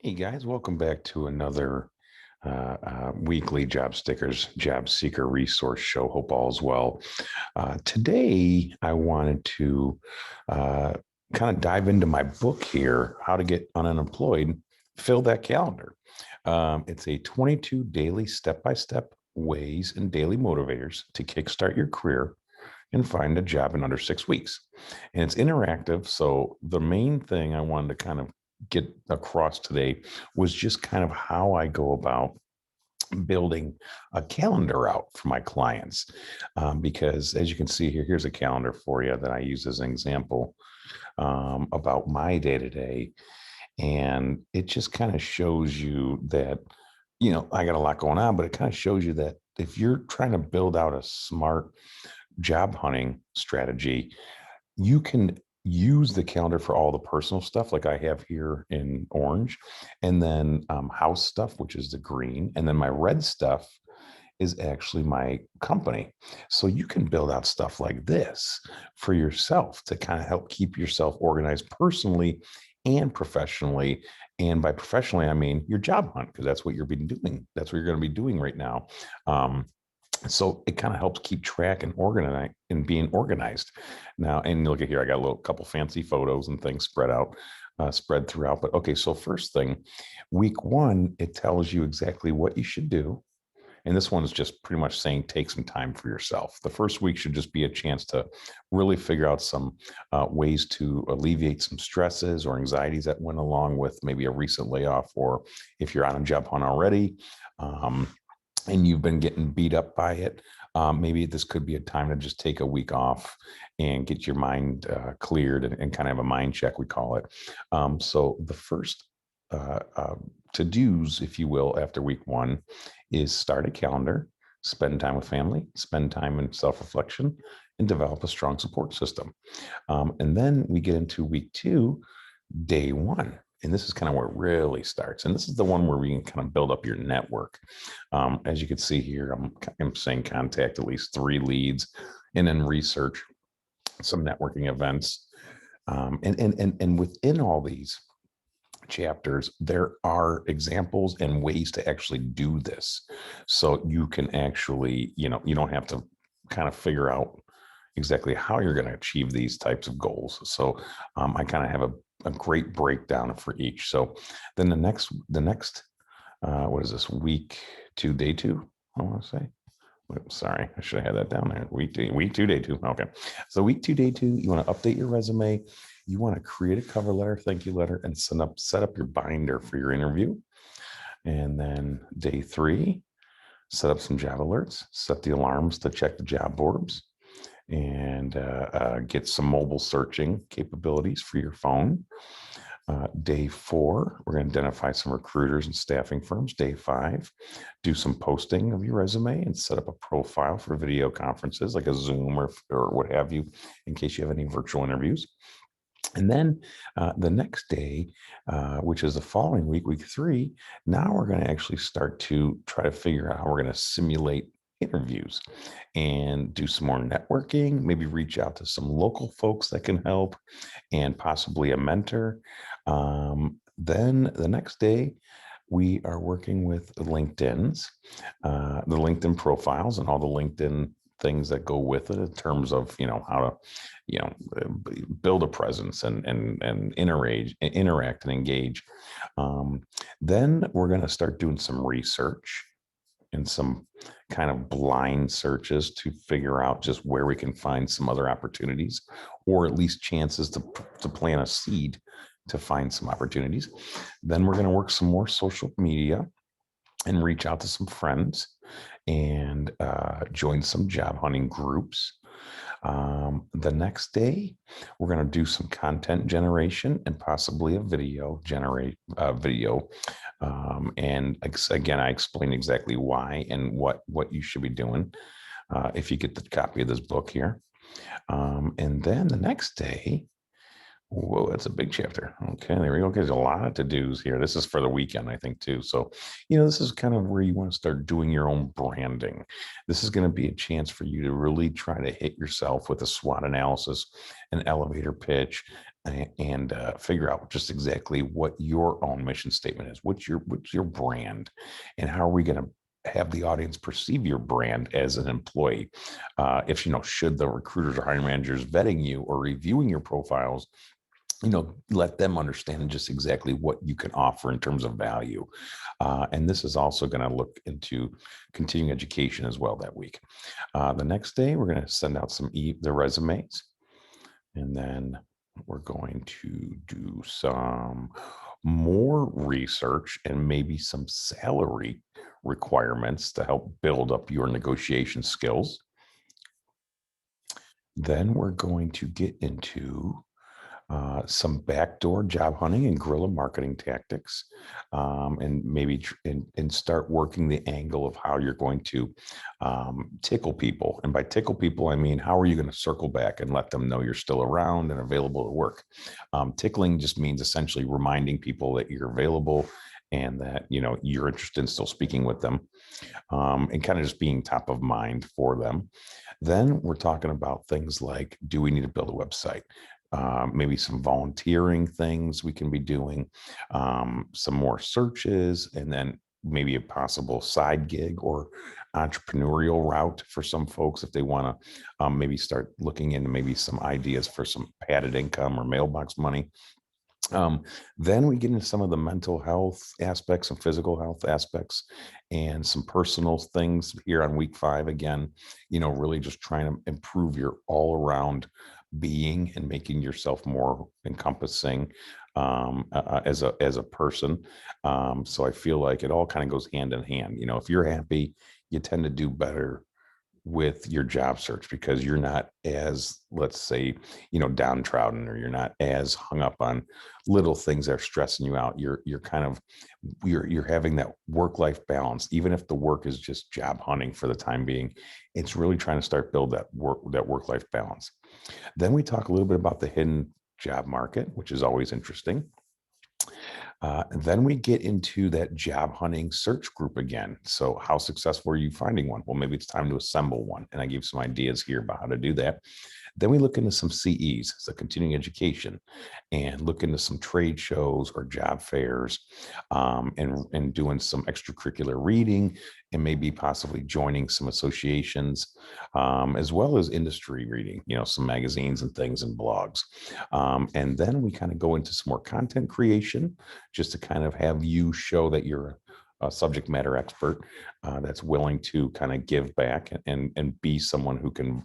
Hey guys, welcome back to another weekly Job Stickers Job Seeker resource show. Hope all is well. Today, I wanted to uh, kind of dive into my book here, How to Get Unemployed, Fill That Calendar. It's a 22 daily step-by-step ways and daily motivators to kickstart your career and find a job in under 6 weeks. And it's interactive. So the main thing I wanted to kind of get across today was just kind of how I go about building a calendar out for my clients. Because as you can see here, here's a calendar for you that I use as an example about my day to day. And it just kind of shows you that, I got a lot going on, but it kind of shows you that if you're trying to build out a smart job hunting strategy, you can use the calendar for all the personal stuff like I have here in orange, and then house stuff, which is the green, and then my red stuff is actually my company. So you can build out stuff like this for yourself to kind of help keep yourself organized personally and professionally. And by professionally, I mean your job hunt, because that's what you're been doing. That's what you're going to be doing right now. So it kind of helps keep track and organize and being organized now. And look at here, I got a little couple fancy photos and things spread out, spread throughout. But okay, so first thing, week one, it tells you exactly what you should do. And this one is just pretty much saying take some time for yourself. The first week should just be a chance to really figure out some ways to alleviate some stresses or anxieties that went along with maybe a recent layoff, or if you're on a job hunt already. And you've been getting beat up by it, maybe this could be a time to just take a week off and get your mind cleared and kind of have a mind check, we call it. So the first to-dos, if you will, after week one is start a calendar, spend time with family, spend time in self-reflection, and develop a strong support system. And then we get into week two, day one. And this is kind of where it really starts. And this is the one where we can kind of build up your network. As you can see here, I'm saying contact at least 3 leads and then research some networking events. And within all these chapters, there are examples and ways to actually do this. So you can actually, you don't have to kind of figure out exactly how you're going to achieve these types of goals. So I kind of have a great breakdown for each. So then the next, what is this, week two, day two, I want to say. Sorry, I should have had that down there. Week two, day two. Okay. So week two, day two, you want to update your resume. You want to create a cover letter, thank you letter, and set up your binder for your interview. And then day three, set up some job alerts, set the alarms to check the job boards, and get some mobile searching capabilities for your phone. Day four, we're going to identify some recruiters and staffing firms. Day five, do some posting of your resume and set up a profile for video conferences like a Zoom or what have you, in case you have any virtual interviews. And then the next day, which is the following week, week three, now we're going to actually start to try to figure out how we're going to simulate interviews and do some more networking, maybe reach out to some local folks that can help and possibly a mentor. Then the next day, we are working with LinkedIn's, the LinkedIn profiles and all the LinkedIn things that go with it in terms of, how to, build a presence and interact and engage. Then we're going to start doing some research and some kind of blind searches to figure out just where we can find some other opportunities, or at least chances to plant a seed to find some opportunities. Then we're going to work some more social media and reach out to some friends and join some job hunting groups. The next day, we're going to do some content generation and possibly a video video. And again, I explain exactly why and what you should be doing if you get the copy of this book here. And then the next day, whoa, that's a big chapter. Okay, there we go. There's a lot of to-dos here. This is for the weekend, I think, too. So, this is kind of where you want to start doing your own branding. This is going to be a chance for you to really try to hit yourself with a SWOT analysis, an elevator pitch, and figure out just exactly what your own mission statement is. What's your brand, and how are we going to have the audience perceive your brand as an employee? If should the recruiters or hiring managers vetting you or reviewing your profiles, let them understand just exactly what you can offer in terms of value. And this is also going to look into continuing education as well that week. The next day, we're going to send out the resumes, and then we're going to do some more research and maybe some salary requirements to help build up your negotiation skills. Then we're going to get into some backdoor job hunting and guerrilla marketing tactics, and maybe and start working the angle of how you're going to tickle people. And by tickle people, I mean, how are you going to circle back and let them know you're still around and available to work? Tickling just means essentially reminding people that you're available and that you're interested in still speaking with them, and kind of just being top of mind for them. Then we're talking about things like, do we need to build a website? Maybe some volunteering things we can be doing, some more searches, and then maybe a possible side gig or entrepreneurial route for some folks if they want to maybe start looking into maybe some ideas for some padded income or mailbox money. Then we get into some of the mental health aspects and physical health aspects and some personal things here on week 5. Again, really just trying to improve your all around being and making yourself more encompassing as a person. So I feel like it all kind of goes hand in hand. If you're happy, you tend to do better with your job search because you're not as, let's say, downtrodden, or you're not as hung up on little things that are stressing you out. You're having that work-life balance, even if the work is just job hunting for the time being. It's really trying to start build that work-life balance. Then we talk a little bit about the hidden job market, which is always interesting. And then we get into that job hunting search group again. So how successful are you finding one? Well, maybe it's time to assemble one. And I give some ideas here about how to do that. Then we look into some CEs, so continuing education, and look into some trade shows or job fairs, and doing some extracurricular reading, and maybe possibly joining some associations, as well as industry reading, some magazines and things and blogs. And then we kind of go into some more content creation, just to kind of have you show that you're a subject matter expert that's willing to kind of give back and be someone who can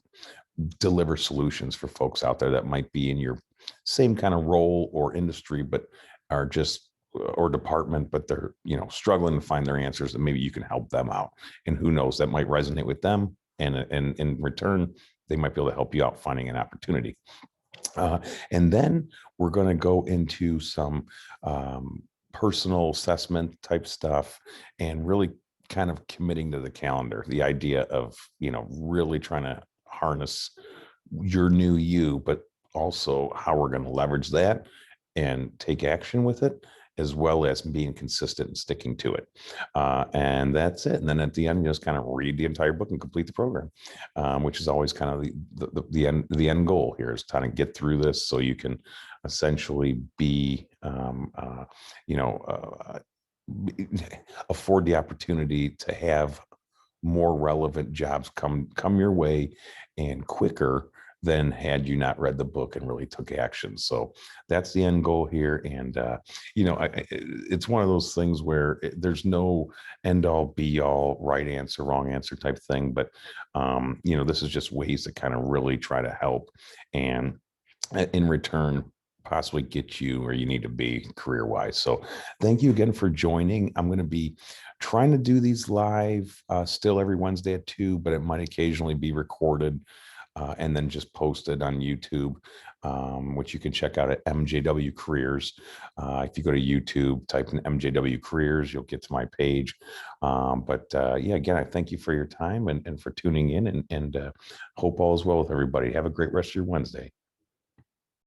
deliver solutions for folks out there that might be in your same kind of role or industry, but are just or department, but they're struggling to find their answers, and maybe you can help them out. And who knows, that might resonate with them, and in return, they might be able to help you out finding an opportunity. And then we're going to go into some personal assessment type stuff, and really kind of committing to the calendar. The idea of, really trying to harness your new you, but also how we're going to leverage that and take action with it, as well as being consistent and sticking to it. And that's it. And then at the end, you just kind of read the entire book and complete the program, which is always kind of the end goal here, is trying to get through this so you can essentially be, afford the opportunity to have more relevant jobs come your way and quicker than had you not read the book and really took action. So that's the end goal here. And, it's one of those things where there's no end all be all right answer, wrong answer type thing. But, this is just ways to kind of really try to help, and in return, possibly get you where you need to be career wise. So thank you again for joining. I'm going to be trying to do these live still every Wednesday at 2, but it might occasionally be recorded and then just posted on YouTube, which you can check out at MJW Careers. If you go to YouTube, type in MJW Careers, you'll get to my page. Again, I thank you for your time and for tuning in, and hope all is well with everybody. Have a great rest of your Wednesday.